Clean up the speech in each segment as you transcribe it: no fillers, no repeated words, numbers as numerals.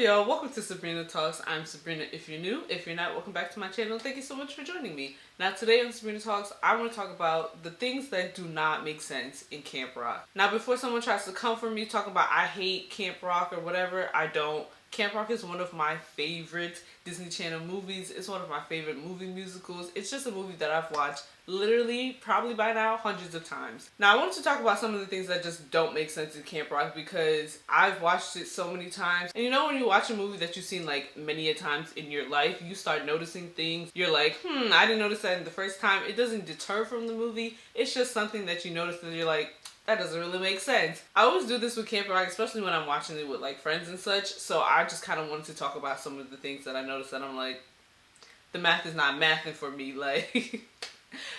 y'all? Welcome to Sabrina Talks. I'm Sabrina if you're new. If you're not, welcome back to my channel. Thank you so much for joining me. Now today on Sabrina Talks, I want to talk about the things that do not make sense in Camp Rock. Now before someone tries to come for me talking about I hate Camp Rock or whatever, I don't. Camp Rock is one of my favorite Disney Channel movies. It's one of my favorite movie musicals. It's just a movie that I've watched literally probably by now hundreds of times. Now I wanted to talk about some of the things that just don't make sense in Camp Rock because I've watched it so many times. And you know when you watch a movie that you've seen like many a times in your life, you start noticing things. You're like, I didn't notice that in the first time. It doesn't deter from the movie. It's just something that you notice that you're like, that doesn't really make sense. I always do this with Camp Rock, especially when I'm watching it with like friends and such. So I just kind of wanted to talk about some of the things that I noticed that I'm like, the math is not mathing for me. Like,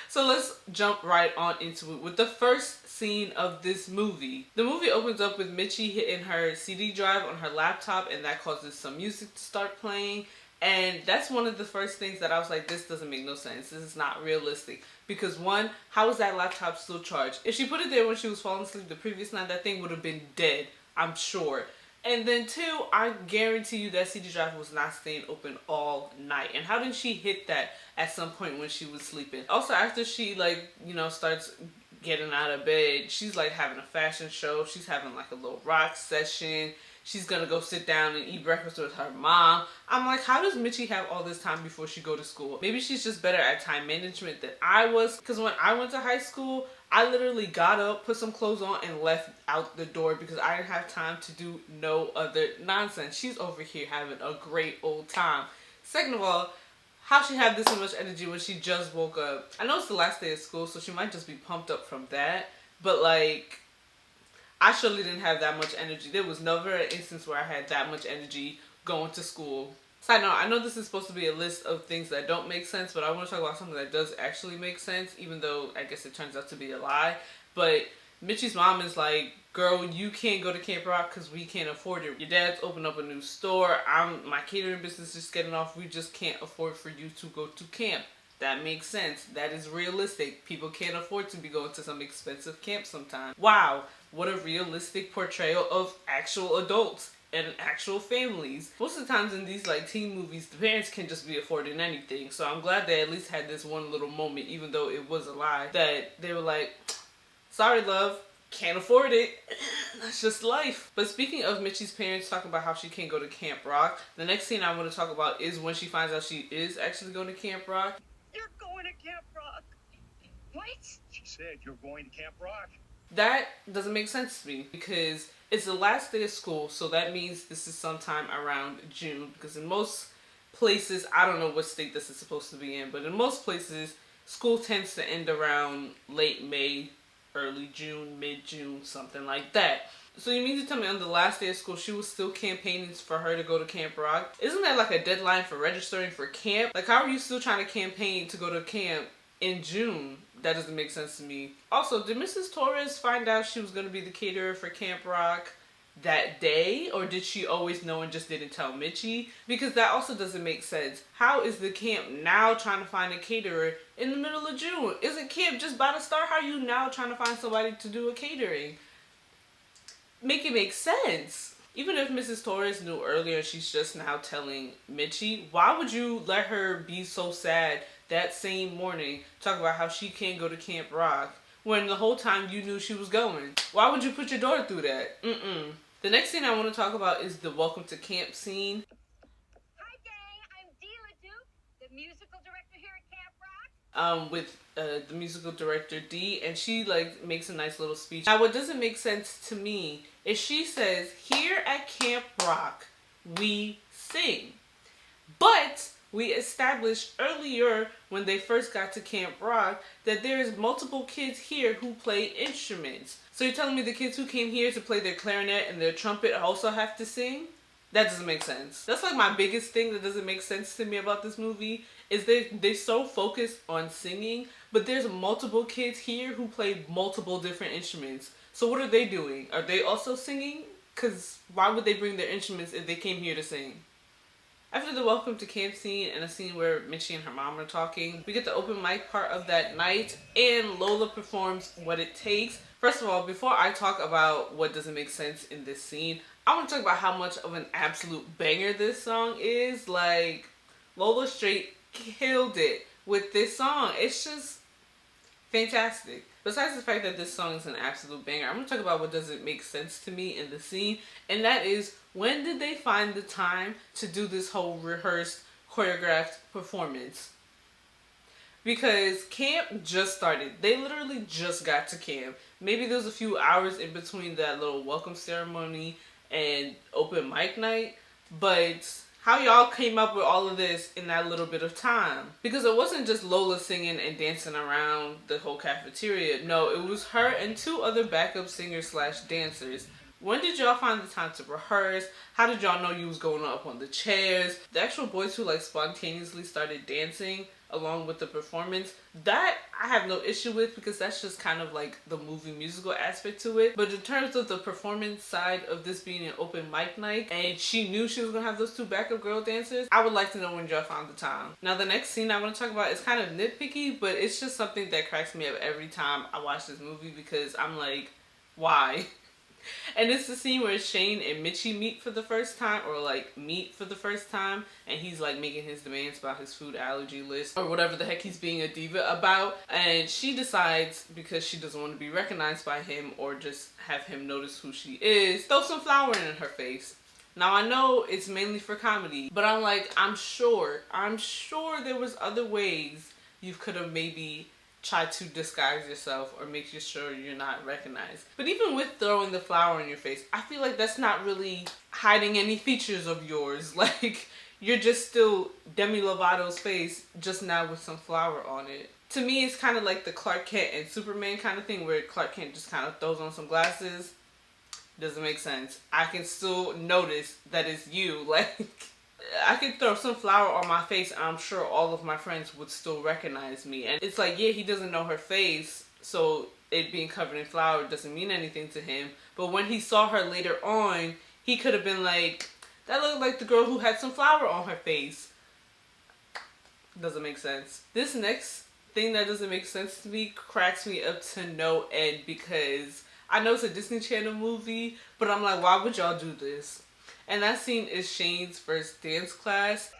so let's jump right on into it with the first scene of this movie. The movie opens up with Mitchie hitting her CD drive on her laptop, and that causes some music to start playing. And that's one of the first things that I was like, this doesn't make no sense. This is not realistic. Because one, how is that laptop still charged? If she put it there when she was falling asleep the previous night, that thing would have been dead, I'm sure. And then two, I guarantee you that CD drive was not staying open all night. And how did she hit that at some point when she was sleeping? Also, after she starts getting out of bed, she's like having a fashion show. She's having like a little rock session. She's gonna go sit down and eat breakfast with her mom. I'm like, how does Mitchie have all this time before she go to school? Maybe she's just better at time management than I was. Because when I went to high school, I literally got up, put some clothes on, and left out the door because I didn't have time to do no other nonsense. She's over here having a great old time. Second of all, how she had this much energy when she just woke up. I know it's the last day of school, so she might just be pumped up from that. But like, I surely didn't have that much energy. There was never an instance where I had that much energy going to school. Side note, I know this is supposed to be a list of things that don't make sense, but I want to talk about something that does actually make sense, even though I guess it turns out to be a lie. But Mitchie's mom is like, girl, you can't go to Camp Rock because we can't afford it. Your dad's opened up a new store. My catering business is getting off. We just can't afford for you to go to camp. That makes sense. That is realistic. People can't afford to be going to some expensive camp sometimes. Wow, what a realistic portrayal of actual adults and actual families. Most of the times in these like teen movies, the parents can just be affording anything. So I'm glad they at least had this one little moment, even though it was a lie, that they were like, sorry love, can't afford it. That's just life. But speaking of Mitchie's parents talking about how she can't go to Camp Rock, the next scene I want to talk about is when she finds out she is actually going to Camp Rock. You're going to Camp Rock. What? She said you're going to Camp Rock. That doesn't make sense to me because it's the last day of school, so that means this is sometime around June, because in most places, I don't know what state this is supposed to be in, but in most places, school tends to end around late May, early June, mid-June, something like that. So you mean to tell me on the last day of school, she was still campaigning for her to go to Camp Rock? Isn't that like a deadline for registering for camp? Like, how are you still trying to campaign to go to camp in June? That doesn't make sense to me. Also, did Mrs. Torres find out she was going to be the caterer for Camp Rock that day? Or did she always know and just didn't tell Mitchie? Because that also doesn't make sense. How is the camp now trying to find a caterer in the middle of June? Isn't camp just about to start? How are you now trying to find somebody to do a catering? Make it make sense. Even if Mrs. Torres knew earlier and she's just now telling Mitchie, why would you let her be so sad that same morning, talk about how she can't go to Camp Rock when the whole time you knew she was going? Why would you put your daughter through that? The next thing I want to talk about is the welcome to camp scene. Hi gang, I'm Dila Duke, the musical director here at Camp Rock. With the musical director D, and she like makes a nice little speech. Now what doesn't make sense to me is she says, here at Camp Rock, we sing. But we established earlier when they first got to Camp Rock that there's multiple kids here who play instruments. So you're telling me the kids who came here to play their clarinet and their trumpet also have to sing? That doesn't make sense. That's like my biggest thing that doesn't make sense to me about this movie is they're so focused on singing, but there's multiple kids here who play multiple different instruments. So what are they doing? Are they also singing? Because why would they bring their instruments if they came here to sing? After the welcome to camp scene and a scene where Mitchie and her mom are talking, we get the open mic part of that night and Lola performs What It Takes. First of all, before I talk about what doesn't make sense in this scene, I want to talk about how much of an absolute banger this song is. Like, Lola straight killed it with this song. It's just fantastic. Besides the fact that this song is an absolute banger, I'm going to talk about what doesn't make sense to me in the scene. And that is, when did they find the time to do this whole rehearsed, choreographed performance? Because camp just started. They literally just got to camp. Maybe there was a few hours in between that little welcome ceremony and open mic night. But how y'all came up with all of this in that little bit of time? Because it wasn't just Lola singing and dancing around the whole cafeteria. No, it was her and two other backup singers slash dancers. When did y'all find the time to rehearse? How did y'all know you was going up on the chairs? The actual boys who like spontaneously started dancing along with the performance, that I have no issue with because that's just kind of like the movie musical aspect to it. But in terms of the performance side of this being an open mic night and she knew she was gonna have those two backup girl dancers, I would like to know when y'all found the time. Now the next scene I want to talk about is kind of nitpicky, but it's just something that cracks me up every time I watch this movie because I'm like, why? And it's the scene where Shane and Mitchie meet for the first time, or like meet for the first time, and he's like making his demands about his food allergy list or whatever the heck he's being a diva about. And she decides, because she doesn't want to be recognized by him or just have him notice who she is, throw some flour in her face. Now I know it's mainly for comedy, but I'm like, I'm sure there was other ways you could have maybe try to disguise yourself or make sure you're not recognized. But even with throwing the flour in your face, I feel like that's not really hiding any features of yours. Like, you're just still Demi Lovato's face, just now with some flour on it. To me, it's kind of like the Clark Kent and Superman kind of thing, where Clark Kent just kind of throws on some glasses. Doesn't make sense. I can still notice that it's you. Like, I could throw some flour on my face and I'm sure all of my friends would still recognize me. And it's like, yeah, he doesn't know her face, so it being covered in flour doesn't mean anything to him. But when he saw her later on, he could have been like, that looked like the girl who had some flour on her face. Doesn't make sense. This next thing that doesn't make sense to me cracks me up to no end, because I know it's a Disney Channel movie, but I'm like, why would y'all do this? And that scene is Shane's first dance class.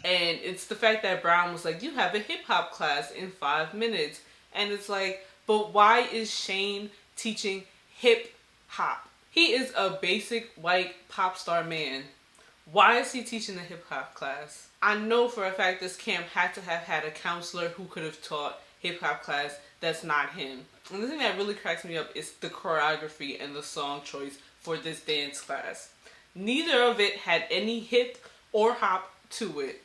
And it's the fact that Brown was like, you have a hip hop class in 5 minutes. And it's like, but why is Shane teaching hip hop? He is a basic white pop star man. Why is he teaching a hip hop class? I know for a fact this camp had to have had a counselor who could have taught hip hop class. That's not him. And the thing that really cracks me up is the choreography and the song choice for this dance class. Neither of it had any hip or hop to it.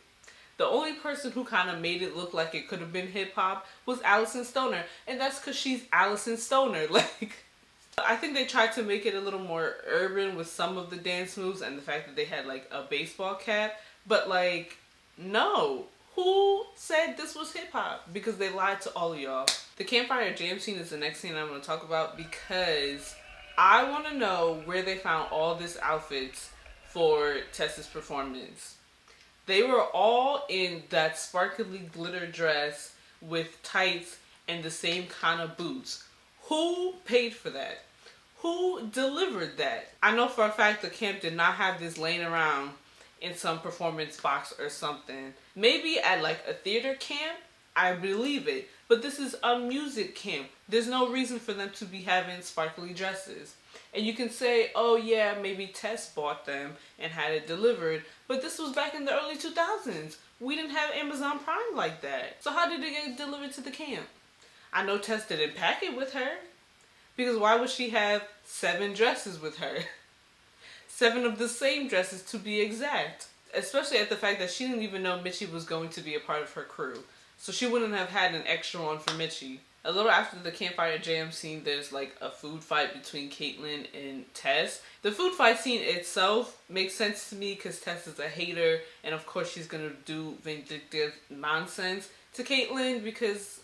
The only person who kind of made it look like it could have been hip hop was Allison Stoner. And that's because she's Allison Stoner. Like, I think they tried to make it a little more urban with some of the dance moves and the fact that they had like a baseball cap. But like, no. Who said this was hip hop? Because they lied to all of y'all. The Campfire Jam Scene is the next scene I'm going to talk about, because I want to know where they found all these outfits for Tessa's performance. They were all in that sparkly glitter dress with tights and the same kind of boots. Who paid for that? Who delivered that? I know for a fact the camp did not have this laying around in some performance box or something. Maybe at like a theater camp, I believe it. But this is a music camp. There's no reason for them to be having sparkly dresses. And you can say, oh yeah, maybe Tess bought them and had it delivered. But this was back in the early 2000s. We didn't have Amazon Prime like that. So how did it get delivered to the camp? I know Tess didn't pack it with her. Because why would she have 7 dresses with her? 7 of the same dresses, to be exact. Especially at the fact that she didn't even know Mitchie was going to be a part of her crew. So she wouldn't have had an extra one for Mitchie. A little after the Campfire Jam scene, there's like a food fight between Caitlyn and Tess. The food fight scene itself makes sense to me because Tess is a hater, and of course she's gonna do vindictive nonsense to Caitlyn because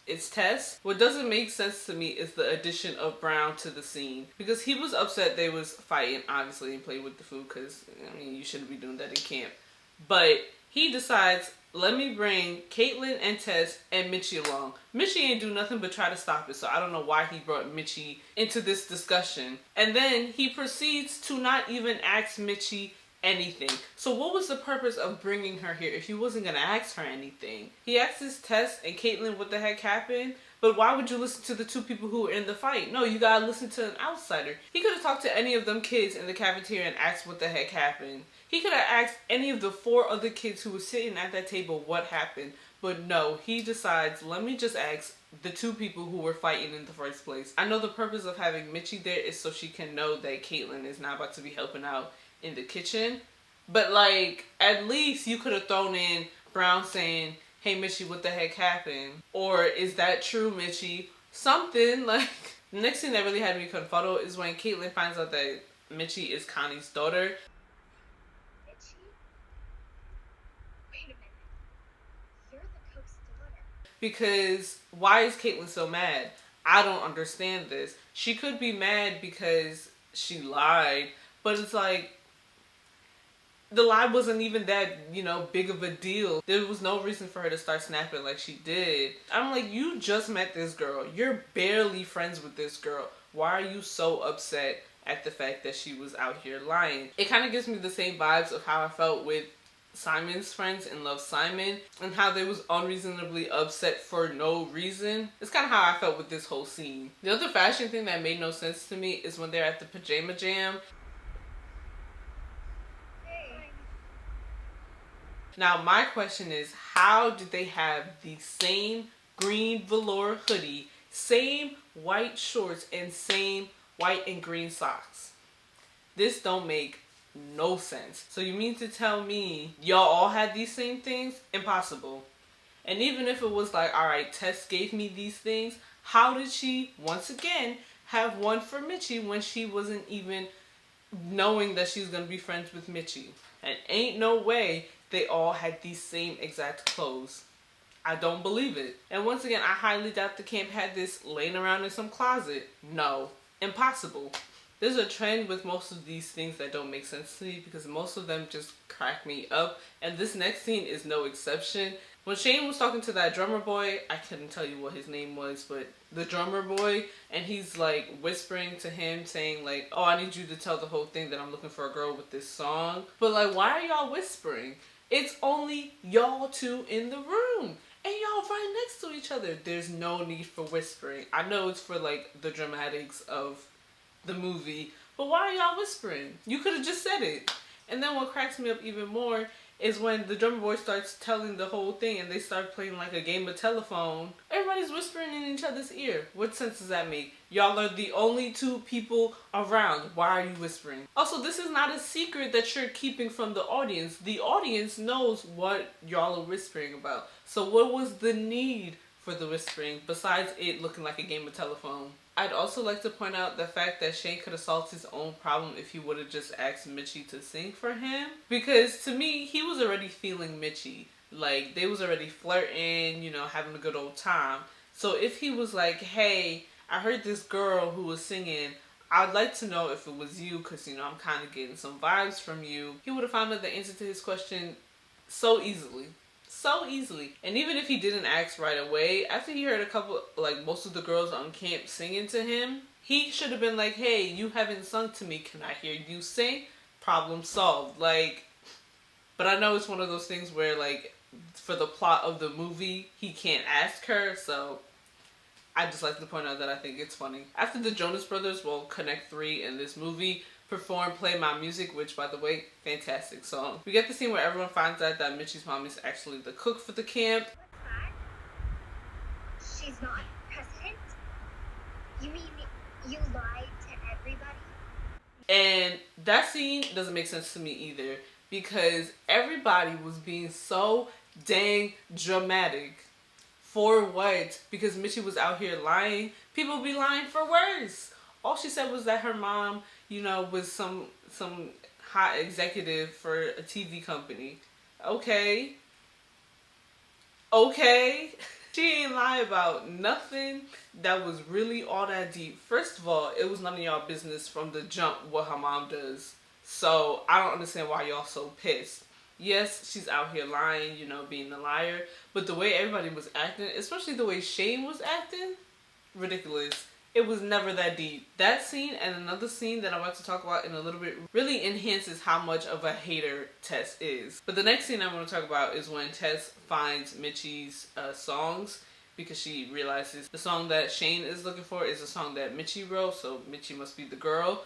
it's Tess. What doesn't make sense to me is the addition of Brown to the scene, because he was upset they was fighting, obviously, and played with the food because, I mean, you shouldn't be doing that in camp. But he decides, let me bring Caitlyn and Tess and Mitchie along. Mitchie ain't do nothing but try to stop it, so I don't know why he brought Mitchie into this discussion. And then he proceeds to not even ask Mitchie anything. So what was the purpose of bringing her here if he wasn't going to ask her anything? He asks Tess and Caitlyn what the heck happened, but why would you listen to the two people who were in the fight? No, you gotta listen to an outsider. He could have talked to any of them kids in the cafeteria and asked what the heck happened. He could have asked any of the 4 other kids who were sitting at that table what happened. But no, he decides, let me just ask the 2 people who were fighting in the first place. I know the purpose of having Mitchie there is so she can know that Caitlyn is not about to be helping out in the kitchen. But like, at least you could have thrown in Brown saying, hey Mitchie, what the heck happened? Or is that true, Mitchie? Something like. The next thing that really had me confuddled is when Caitlyn finds out that Mitchie is Connie's daughter. Because why is Caitlyn so mad? I don't understand this. She could be mad because she lied, but it's like, the lie wasn't even that, big of a deal. There was no reason for her to start snapping like she did. I'm like, you just met this girl. You're barely friends with this girl. Why are you so upset at the fact that she was out here lying? It kind of gives me the same vibes of how I felt with Simon's friends in Love, Simon, and how they was unreasonably upset for no reason. It's kind of how I felt with this whole scene. The other fashion thing that made no sense to me is when they're at the pajama jam. Now my question is, how did they have the same green velour hoodie, same white shorts, and same white and green socks? This don't make no sense. So you mean to tell me y'all all had these same things? Impossible. And even if it was like, alright, Tess gave me these things, how did she, once again, have one for Mitchie when she wasn't even knowing that she was going to be friends with Mitchie? And ain't no way they all had these same exact clothes. I don't believe it. And once again, I highly doubt the camp had this laying around in some closet. No. Impossible. There's a trend with most of these things that don't make sense to me because most of them just crack me up. And this next scene is no exception. When Shane was talking to that drummer boy, I couldn't tell you what his name was, but the drummer boy, and he's like whispering to him saying like, oh, I need you to tell the whole thing that I'm looking for a girl with this song. But like, why are y'all whispering? It's only y'all 2 in the room. And y'all right next to each other. There's no need for whispering. I know it's for like the dramatics of the movie, but why are y'all whispering? You could have just said it. And then what cracks me up even more is when the drummer boy starts telling the whole thing and they start playing like a game of telephone. Everybody's whispering in each other's ear. What sense does that make? Y'all are the only 2 people around. Why are you whispering? Also, this is not a secret that you're keeping from the audience. The audience knows what y'all are whispering about. So what was the need for the whispering besides it looking like a game of telephone? I'd also like to point out the fact that Shane could have solved his own problem if he would have just asked Mitchie to sing for him. Because to me, he was already feeling Mitchie. Like, they was already flirting, having a good old time. So if he was like, hey, I heard this girl who was singing, I'd like to know if it was you because, I'm kind of getting some vibes from you. He would have found out the answer to his question so easily. So easily. And even if he didn't ask right away, after he heard a couple, like most of the girls on camp singing to him, he should have been like, hey, you haven't sung to me. Can I hear you sing? Problem solved. Like, but I know it's one of those things where like, for the plot of the movie, he can't ask her. So I just like to point out that I think it's funny. After the Jonas Brothers, well, Connect 3 in this movie, perform Play My Music, which, by the way, fantastic song. We get the scene where everyone finds out that Mitchie's mom is actually the cook for the camp. What's that? She's not president? You mean you lied to everybody? And that scene doesn't make sense to me either, because everybody was being so dang dramatic For what? Because Mitchie was out here lying? People be lying for worse. All she said was that her mom, was some hot executive for a TV company. Okay. She ain't lie about nothing that was really all that deep. First of all, it was none of y'all business from the jump what her mom does. So I don't understand why y'all so pissed. Yes, she's out here lying, being a liar. But the way everybody was acting, especially the way Shane was acting, ridiculous. It was never that deep. That scene and another scene that I'm about to talk about in a little bit really enhances how much of a hater Tess is. But the next scene I'm going to talk about is when Tess finds Mitchie's songs, because she realizes the song that Shane is looking for is a song that Mitchie wrote, so Mitchie must be the girl.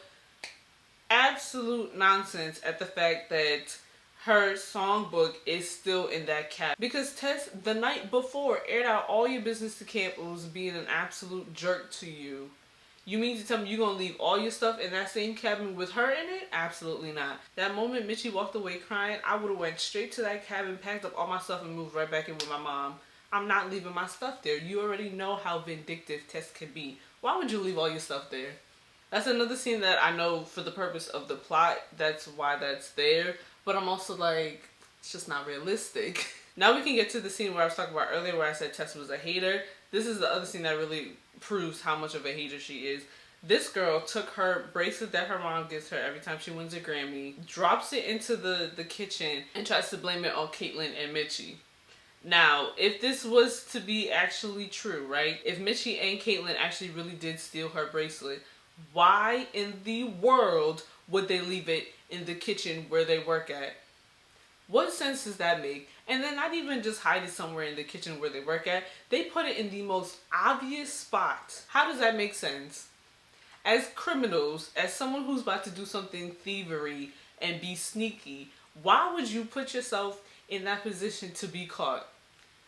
Absolute nonsense at the fact that her songbook is still in that cabin. Because Tess, the night before, aired out all your business to Camp and was being an absolute jerk to you. You mean to tell me you're going to leave all your stuff in that same cabin with her in it? Absolutely not. That moment Mitchie walked away crying, I would have went straight to that cabin, packed up all my stuff, and moved right back in with my mom. I'm not leaving my stuff there. You already know how vindictive Tess can be. Why would you leave all your stuff there? That's another scene that I know for the purpose of the plot, that's why that's there. But I'm also like, it's just not realistic. Now we can get to the scene where I was talking about earlier where I said Tess was a hater. This is the other scene that really proves how much of a hater she is. This girl took her bracelet that her mom gives her every time she wins a Grammy, drops it into the kitchen, and tries to blame it on Caitlyn and Mitchie. Now, if this was to be actually true, right? If Mitchie and Caitlyn actually really did steal her bracelet, why in the world would they leave it in the kitchen where they work at? What sense does that make? And then not even just hide it somewhere in the kitchen where they work at. They put it in the most obvious spot. How does that make sense? As criminals, as someone who's about to do something thievery and be sneaky, why would you put yourself in that position to be caught?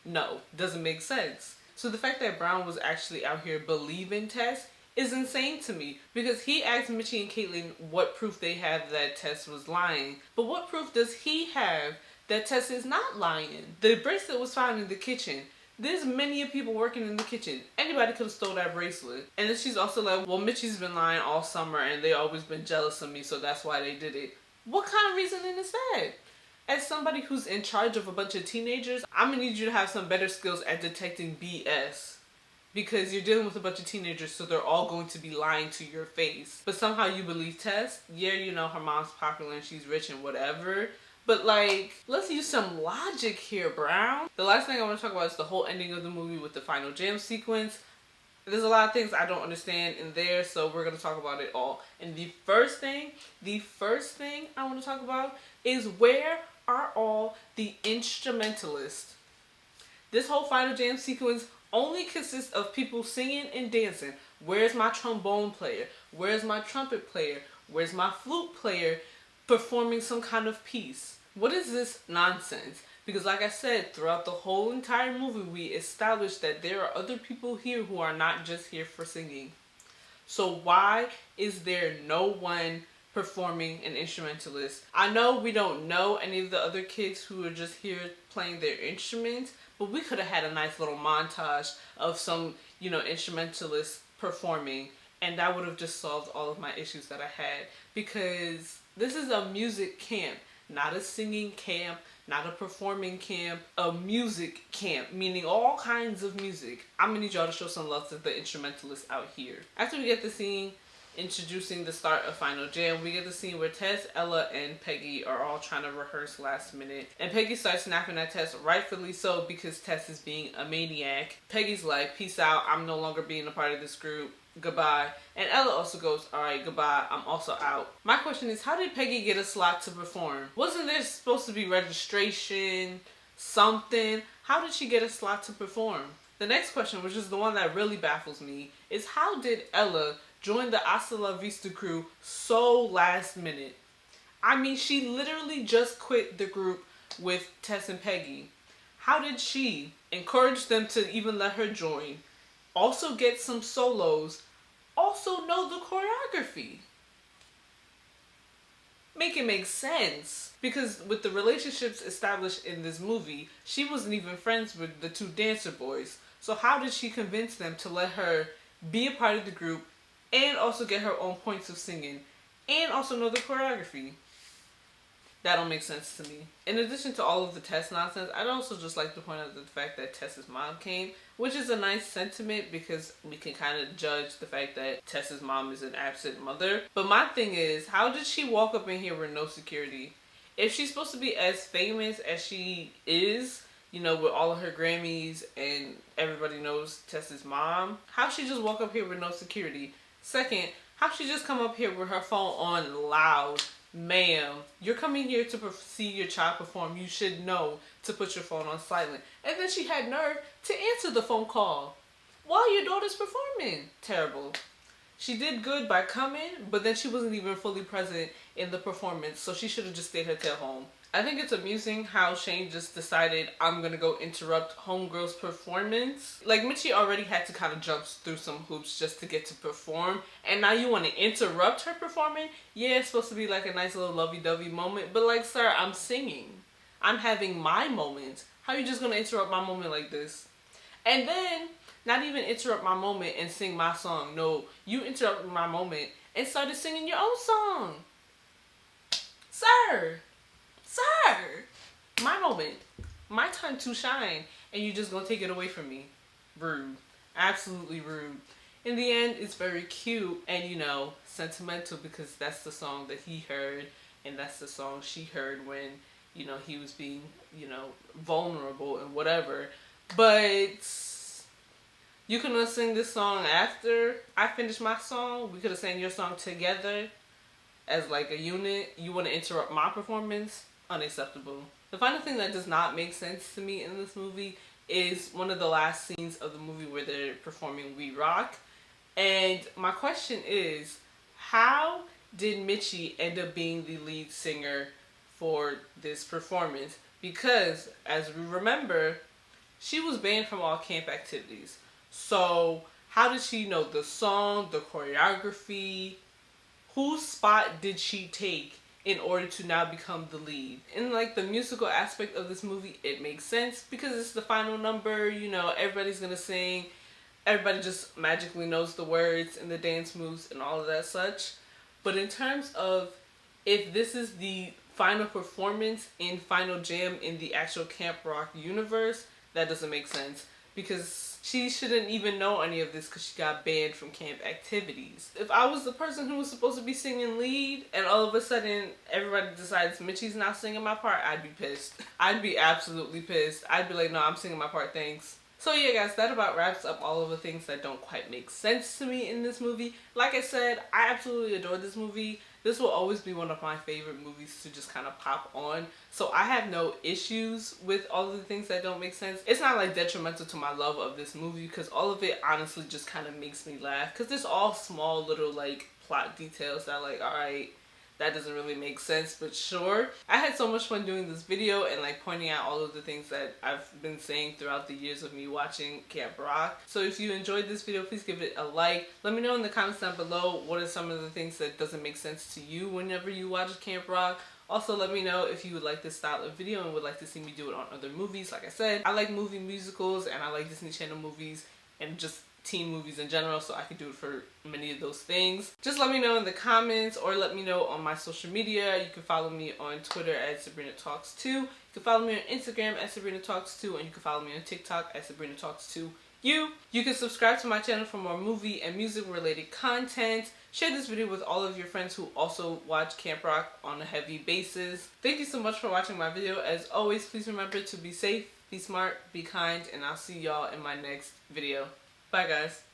No, doesn't make sense. So the fact that Brown was actually out here believing Tess is insane to me, because he asked Mitchie and Caitlyn what proof they have that Tess was lying. But what proof does he have that Tess is not lying? The bracelet was found in the kitchen. There's many people working in the kitchen. Anybody could have stole that bracelet. And then she's also like, well, Mitchie's been lying all summer and they always been jealous of me, so that's why they did it. What kind of reasoning is that? As somebody who's in charge of a bunch of teenagers, I'm gonna need you to have some better skills at detecting BS. Because you're dealing with a bunch of teenagers, so they're all going to be lying to your face. But somehow you believe Tess. Yeah, her mom's popular and she's rich and whatever. But let's use some logic here, Brown. The last thing I want to talk about is the whole ending of the movie with the final jam sequence. There's a lot of things I don't understand in there, so we're going to talk about it all. And the first thing I want to talk about is, where are all the instrumentalists? This whole final jam sequence only consists of people singing and dancing. Where's my trombone player? Where's my trumpet player? Where's my flute player performing some kind of piece? What is this nonsense? Because like I said, throughout the whole entire movie, we established that there are other people here who are not just here for singing. So why is there no one performing an instrumentalist? I know we don't know any of the other kids who are just here playing their instruments, but we could have had a nice little montage of some, instrumentalists performing, and that would have just solved all of my issues that I had. Because this is a music camp, not a singing camp, not a performing camp, a music camp, meaning all kinds of music. I'm gonna need y'all to show some love to the instrumentalists out here. After we get the scene introducing the start of Final Jam, we get the scene where Tess, Ella, and Peggy are all trying to rehearse last minute. And Peggy starts snapping at Tess, rightfully so, because Tess is being a maniac. Peggy's like, peace out, I'm no longer being a part of this group. Goodbye. And Ella also goes, alright, goodbye, I'm also out. My question is, how did Peggy get a slot to perform? Wasn't there supposed to be registration, something? How did she get a slot to perform? The next question, which is the one that really baffles me, is how did Ella join the Hasta la Vista crew so last minute? I mean, she literally just quit the group with Tess and Peggy. How did she encourage them to even let her join? Also get some solos, also know the choreography. Make it make sense. Because with the relationships established in this movie, she wasn't even friends with the two dancer boys. So how did she convince them to let her be a part of the group and also get her own points of singing and also know the choreography? That don't make sense to me. In addition to all of the Tess nonsense, I'd also just like to point out the fact that Tess's mom came, which is a nice sentiment because we can kind of judge the fact that Tess's mom is an absent mother. But my thing is, how did she walk up in here with no security? If she's supposed to be as famous as she is, you know, with all of her Grammys and everybody knows Tess's mom, how she just walk up here with no security? Second, how she just come up here with her phone on loud? Ma'am, you're coming here to see your child perform. You should know to put your phone on silent. And then she had nerve to answer the phone call while your daughter's performing. Terrible. She did good by coming, but then she wasn't even fully present in the performance, so she should have just stayed her tail home. I think it's amusing how Shane just decided, I'm gonna go interrupt Homegirl's performance. Like, Mitchie already had to kind of jump through some hoops just to get to perform, and now you want to interrupt her performing? Yeah, it's supposed to be like a nice little lovey-dovey moment, but like, sir, I'm singing. I'm having my moment. How are you just gonna interrupt my moment like this? And then, not even interrupt my moment and sing my song. No, you interrupted my moment and started singing your own song. Sir! Sir! My moment. My time to shine. And you just gonna take it away from me. Rude. Absolutely rude. In the end, it's very cute and, you know, sentimental because that's the song that he heard and that's the song she heard when, you know, he was being, you know, vulnerable and whatever. But you could have sing this song after I finished my song. We could have sang your song together as like a unit. You want to interrupt my performance? Unacceptable. The final thing that does not make sense to me in this movie is one of the last scenes of the movie where they're performing We Rock. And my question is, how did Mitchie end up being the lead singer for this performance? Because, as we remember, she was banned from all camp activities. So, how did she know the song, the choreography? Whose spot did she take in order to now become the lead? In like the musical aspect of this movie, it makes sense because it's the final number, you know, everybody's gonna sing, everybody just magically knows the words and the dance moves and all of that such. But in terms of if this is the final performance in Final Jam in the actual Camp Rock universe, that doesn't make sense because she shouldn't even know any of this because she got banned from camp activities. If I was the person who was supposed to be singing lead and all of a sudden everybody decides Mitchie's not singing my part, I'd be pissed. I'd be absolutely pissed. I'd be like, no, I'm singing my part, thanks. So yeah guys, that about wraps up all of the things that don't quite make sense to me in this movie. Like I said, I absolutely adore this movie. This will always be one of my favorite movies to just kind of pop on. So I have no issues with all of the things that don't make sense. It's not like detrimental to my love of this movie because all of it honestly just kind of makes me laugh. Because there's all small little like plot details that like, alright, that doesn't really make sense, but sure. I had so much fun doing this video and like pointing out all of the things that I've been saying throughout the years of me watching Camp Rock. So if you enjoyed this video, please give it a like. Let me know in the comments down below what are some of the things that doesn't make sense to you whenever you watch Camp Rock. Also, let me know if you would like this style of video and would like to see me do it on other movies. Like I said, I like movie musicals and I like Disney Channel movies and just teen movies in general, so I could do it for many of those things. Just let me know in the comments or let me know on my social media. You can follow me on Twitter at Sabrina Talks II. You can follow me on Instagram at Sabrina Talks II, and you can follow me on TikTok at Sabrina Talks II. You can subscribe to my channel for more movie and music related content. Share this video with all of your friends who also watch Camp Rock on a heavy basis. Thank you so much for watching my video. As always, please remember to be safe, be smart, be kind, and I'll see y'all in my next video. Bye guys.